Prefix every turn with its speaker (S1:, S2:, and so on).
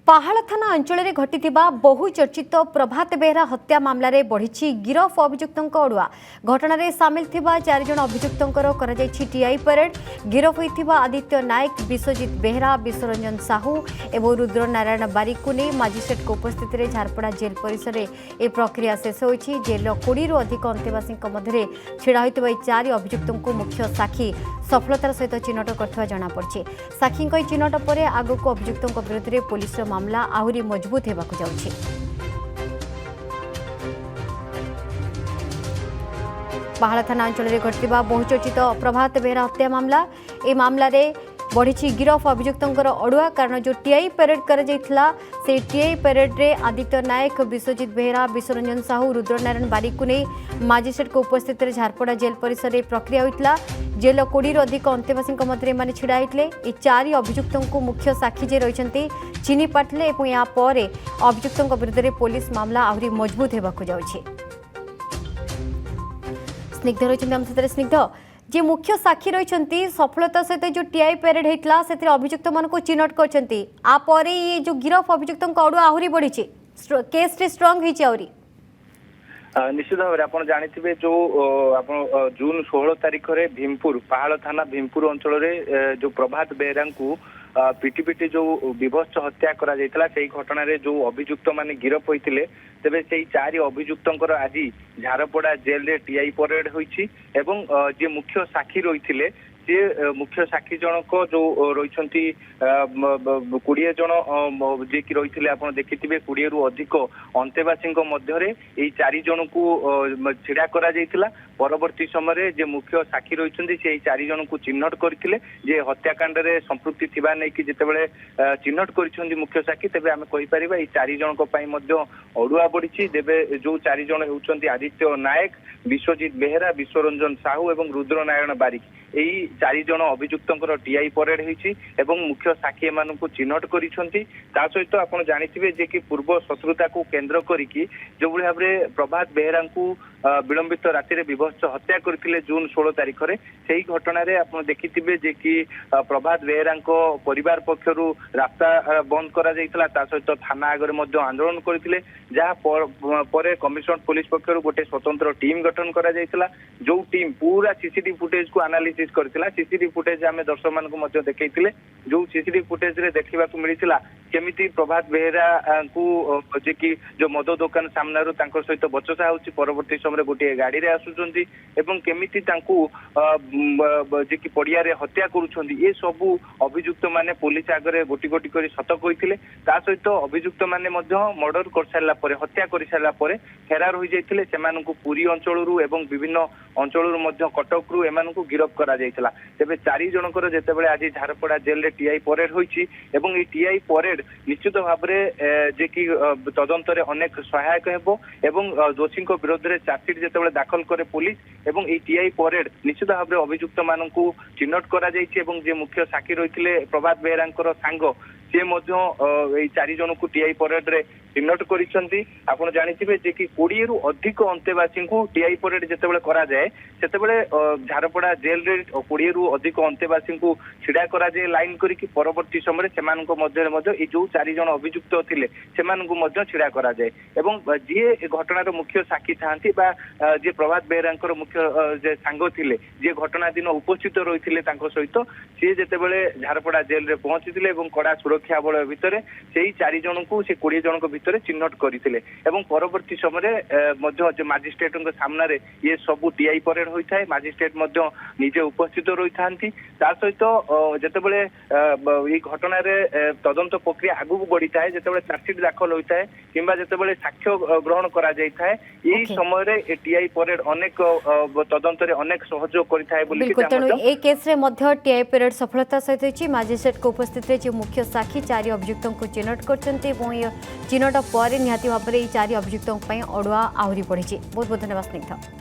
S1: पाहाड़ थाना अंचल में घटी बहुचर्चित प्रभात बेहरा हत्या मामलें बढ़ी गिरफ अभियुक्तों अड़ुआ घटन में सामिल थिबा 4 जन अभियुक्तों टीआई परेड गिरफ होता आदित्य नायक विश्वजित बेहरा विश्वरंजन साहू और रुद्र नारायण बारिक को नहीं मजिस्ट्रेट उपस्थित में झारपड़ा जेल परिसर में यह प्रक्रिया शेष होती जेल 20 रु अधिक अंतेवासी मध्य छिड़ा होता 4 अभियुक्तों को मुख्य साक्षी सफलतार सहित चिन्हट कर जमापड़ी साक्षी चिन्हट पर आगक अभियुक्तों विरोध में पुलिस मामला आहुरी मजबूत होगाकू जाउछि। पहाड़ थाना अंचल में घटिबा बहुचर्चित प्रभात बेहरा हत्या मामला ए मामला रे बढ़ी गिरफ अभियुक्तों अड़ुआ कारण जो टीआई परेड कर से टीआई परेड रे आदित्य नायक विश्वजित बेहरा विश्वरंजन साहू रुद्रनारायण बारिक को नहीं मजिस्ट्रेट उपस्थित में झारपड़ा जेल परिसर में प्रक्रिया होता जेल 20 रु अधिक अंतेवासी मध्य छिड़ा होते ये 4 अभियुक्तों को मुख्य साक्षी जे रही चिन्ह पार्थिले और यापर अभियुक्तों विरुद्ध में पुलिस मामला आहुरी मजबूत होगाकू जाउछि। स्निग्ध रही आम सहित स्निग्ध जे मुख्य साक्षी रही सफलता सहित जो टीआई परेड होता से अभियुक्त मान चिन्हट कर ये जो गिरफ अभियुक्तों अड़ुआ आहुरी बढ़ी केस स्ट्रंग होती
S2: निश्चित भाव में आप जानते जो आप जून 16 तारीख में भीमपुर पहाड़ थाना भीमपुर अंचल में जो प्रभात बेहरा को पिटी पिटी जो विभत्स हत्या करा जायतला से घटना रे जो अभियुक्त माने गिरफ होइतिले तेबे से 4 अभियुक्तंकर आज झारपड़ा जेल रे टीआई परेड होइछि एवं जे मुख्य साक्षी रहिथिले से मुख्य साक्षी जनक जो रही 20 जन जे कि रही आप देखिथे 20 रु अधिक अंतेवासी मध्य 4 जन को छिड़ा करा जायतिला परवर्ती समय जे मुख्य साक्षी रही से 4 जन को चिन्हट करथिले जे हत्याकांड रे संपृक्ति थिबा नै कि जेतेबेले चिन्हट करिसंदी मुख्य साक्षी तेबे आमे कहि परिबा ए 4 जनक पई मध्य अड़ुआ बढ़ी देबे जो 4 जन होउचंदी आदित्य नायक विश्वजित बेहरा विश्वरंजन साहू एवं रुद्र नारायण बारिक यही 4 जन अभियुक्तंकर टीआई परेड होइछि एवं मुख्य साक्षी एमानकु चिन्हट करिसंती ता सहित आपण जानिथिबे जे कि पूर्व शत्रुता को केंद्र करिकि जो भली भाबरे प्रभात बेहरा को विलंबित राति रे विभत्स हत्या करथिले जून 16 तारीख रे सेही घटना रे आपण देखिथिबे जे कि प्रभात बेहरा को परिवार पक्षरु रास्ता बंद करा जायतला ता सहित थाना आगरे मध्ये आंदोलन करथिले जहा परे कमिशनर पुलिस पक्षरु गोटे स्वतंत्र टीम गठन करा जायतला जो टीम पूरा सीसीटीवी फुटेज को एनालिसिस करथिला सीसीटीवी फुटेज आमे दर्शक मान को मध्ये देखैतिले जो सीसीटीवी फुटेज रे देखिबा को मिलिथिला केमिति प्रभात बेहरा को जे कि जो मद दुकान सामनारू तांको सहित बचसा होछि परवर्ती समय गोटे गाड़ी रे आसुचंती एवं केमिति तांको जे कि पड़िया रे हत्या करूछंती ए सब अभियुक्त माने पुलिस आगरे गोटी गोटी करी सत कहिथिले ता सहित अभियुक्त माने मध्ये मर्डर कर सारला परे हत्या कर सारला परे फेरार होई जायतिले सेमानकु पुरी अंचलरू एवं विभिन्न अंचलरू मध्ये कटक रु एमानकु गिरफ करा जायतिला तेबे 4 जनकर जेतेबेले आज झारपड़ा जेल रे टीआई परेड होईछि एवं ए टीआई परेड निश्चित भाव में जे कि तदंत रे अनेक सहायक हेबो एवं दोषी विरोध में चार्जसीट जेतेबेले दाखल करे पुलिस एवं ए टीआई परेड निश्चित भाव में अभियुक्त मानकु चिन्हट करा जायछि एवं जे मुख्य साक्षी रहिथिले प्रभात बेहरांकर सांग से मध्य 4 जन को टीआई परेड रे चिन्हट करिसंती आपण जानिथिबे जे कि 20 रु अधिक अंतेवासी को टीआई परेड जेतेबेले करा जाए सेतेबेले झारपड़ा जेल रे 20 रु अधिक अंतेवासी को छिड़ा करा जाए लाइन करिकि परवर्ती समय सेमानक मध्य ए जो 4 जन अभियुक्त थिले सेमानक मध्य छिड़ा करा जाए एवं जे घटनार मुख्य साक्षी थांती बा जे प्रभात बेहरांकर मुख्य जे सांग थिले जे घटना दिन उपस्थित रहिथिले तांको सहित से जेतेबेले झारपड़ा जेल रे पहुंचीथिले एवं कड़ा सुरक्षा बल भितर से 4 जन को से 20 जन भितर चिन्हट करथिले एवं परवर्ती समय मध्य मजिस्ट्रेट सामना रे ये सब टीआई परेड होता है मजिस्ट्रेट मध्य निजे उपस्थित रही था ता सहित जेतेबेले ये घटना रे तदंत प्रक्रिया आगु बढ़ी था जेतेबेले चार्जसीट दाखल होता है किंबा जेतेबेले साक्ष्य ग्रहण करा जाय था यही समय रे टीआई परेड अनेक तदंत रे अनेक सहयोग करता है बोली कि
S1: तेणु ए केस रे मध्य टीआई परेड सफलता सहित होची मजिस्ट्रेट को उपस्थित रे जो मुख्य साक्षी 4 अभियुक्तों को चिन्हट करछन्ते चिन्हट पर निहाती भाव में 4 अभियुक्तों अड़ुआ आहुरी बढ़ी बहुत बहुत धन्यवाद स्निग्ध।